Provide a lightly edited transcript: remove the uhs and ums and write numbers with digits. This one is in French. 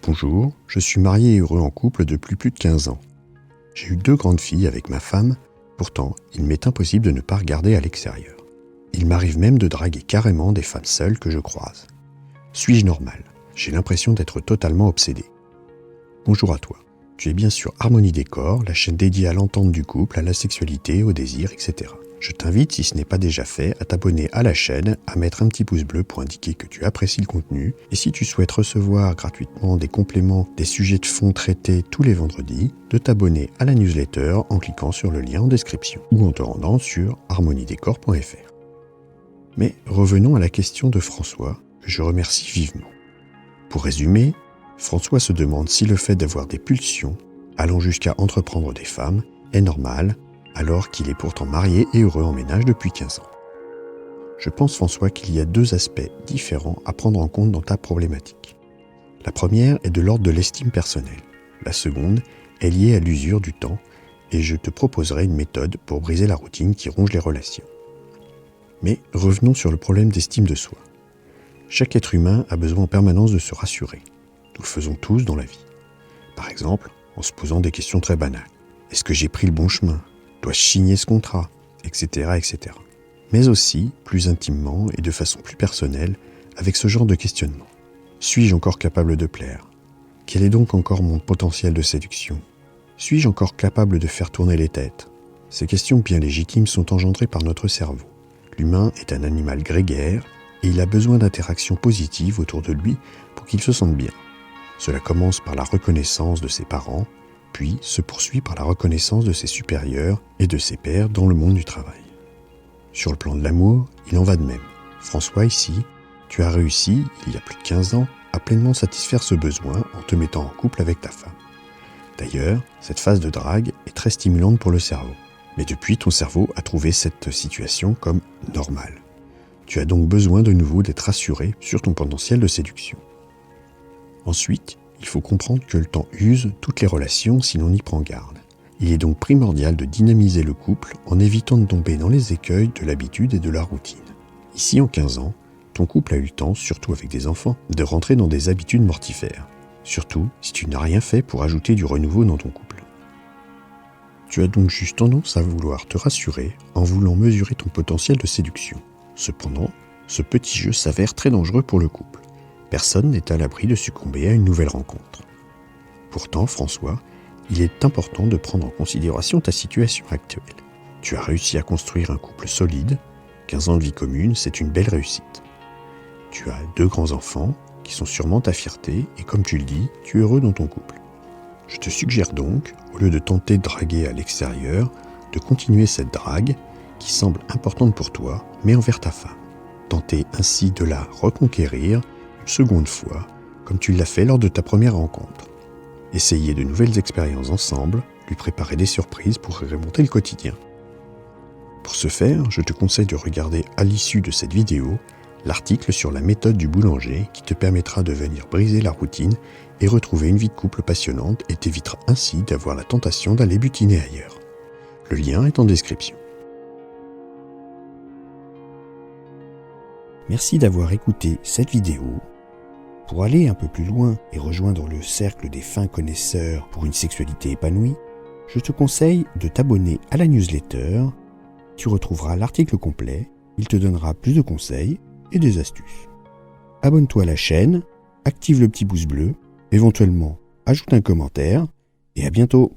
Bonjour, je suis marié et heureux en couple depuis plus de 15 ans. J'ai eu 2 grandes filles avec ma femme, pourtant il m'est impossible de ne pas regarder à l'extérieur. Il m'arrive même de draguer carrément des femmes seules que je croise. Suis-je normal? J'ai l'impression d'être totalement obsédé. Bonjour à toi. Tu es bien sûr Harmonie Décor, la chaîne dédiée à l'entente du couple, à la sexualité, au désir, etc. Je t'invite, si ce n'est pas déjà fait, à t'abonner à la chaîne, à mettre un petit pouce bleu pour indiquer que tu apprécies le contenu, et si tu souhaites recevoir gratuitement des compléments, des sujets de fond traités tous les vendredis, de t'abonner à la newsletter en cliquant sur le lien en description, ou en te rendant sur harmoniedécor.fr. Mais revenons à la question de François, que je remercie vivement. Pour résumer, François se demande si le fait d'avoir des pulsions, allant jusqu'à entreprendre des femmes, est normal, alors qu'il est pourtant marié et heureux en ménage depuis 15 ans. Je pense, François, qu'il y a 2 aspects différents à prendre en compte dans ta problématique. La première est de l'ordre de l'estime personnelle. La seconde est liée à l'usure du temps, et je te proposerai une méthode pour briser la routine qui ronge les relations. Mais revenons sur le problème d'estime de soi. Chaque être humain a besoin en permanence de se rassurer. Nous le faisons tous dans la vie. Par exemple, en se posant des questions très banales. Est-ce que j'ai pris le bon chemin? Dois-je signer ce contrat? Etc., etc. Mais aussi, plus intimement et de façon plus personnelle, avec ce genre de questionnement. Suis-je encore capable de plaire? Quel est donc encore mon potentiel de séduction? Suis-je encore capable de faire tourner les têtes? Ces questions bien légitimes sont engendrées par notre cerveau. L'humain est un animal grégaire et il a besoin d'interactions positives autour de lui pour qu'il se sente bien. Cela commence par la reconnaissance de ses parents, puis se poursuit par la reconnaissance de ses supérieurs et de ses pairs dans le monde du travail. Sur le plan de l'amour, il en va de même. François, ici, tu as réussi, il y a plus de 15 ans, à pleinement satisfaire ce besoin en te mettant en couple avec ta femme. D'ailleurs, cette phase de drague est très stimulante pour le cerveau. Mais depuis, ton cerveau a trouvé cette situation comme normale. Tu as donc besoin de nouveau d'être rassuré sur ton potentiel de séduction. Ensuite, il faut comprendre que le temps use toutes les relations si l'on y prend garde. Il est donc primordial de dynamiser le couple en évitant de tomber dans les écueils de l'habitude et de la routine. Ici, en 15 ans, ton couple a eu le temps, surtout avec des enfants, de rentrer dans des habitudes mortifères. Surtout si tu n'as rien fait pour ajouter du renouveau dans ton couple. Tu as donc juste tendance à vouloir te rassurer en voulant mesurer ton potentiel de séduction. Cependant, ce petit jeu s'avère très dangereux pour le couple. Personne n'est à l'abri de succomber à une nouvelle rencontre. Pourtant, François, il est important de prendre en considération ta situation actuelle. Tu as réussi à construire un couple solide, 15 ans de vie commune, c'est une belle réussite. Tu as 2 grands enfants qui sont sûrement ta fierté et comme tu le dis, tu es heureux dans ton couple. Je te suggère donc, au lieu de tenter de draguer à l'extérieur, de continuer cette drague qui semble importante pour toi, mais envers ta femme. Tenter ainsi de la reconquérir une seconde fois, comme tu l'as fait lors de ta première rencontre. Essayez de nouvelles expériences ensemble, lui préparer des surprises pour remonter le quotidien. Pour ce faire, je te conseille de regarder à l'issue de cette vidéo l'article sur la méthode du boulanger qui te permettra de venir briser la routine et retrouver une vie de couple passionnante et t'évitera ainsi d'avoir la tentation d'aller butiner ailleurs. Le lien est en description. Merci d'avoir écouté cette vidéo. Pour aller un peu plus loin et rejoindre le cercle des fins connaisseurs pour une sexualité épanouie, je te conseille de t'abonner à la newsletter. Tu retrouveras l'article complet, il te donnera plus de conseils et des astuces. Abonne-toi à la chaîne, active le petit pouce bleu, éventuellement ajoute un commentaire et à bientôt.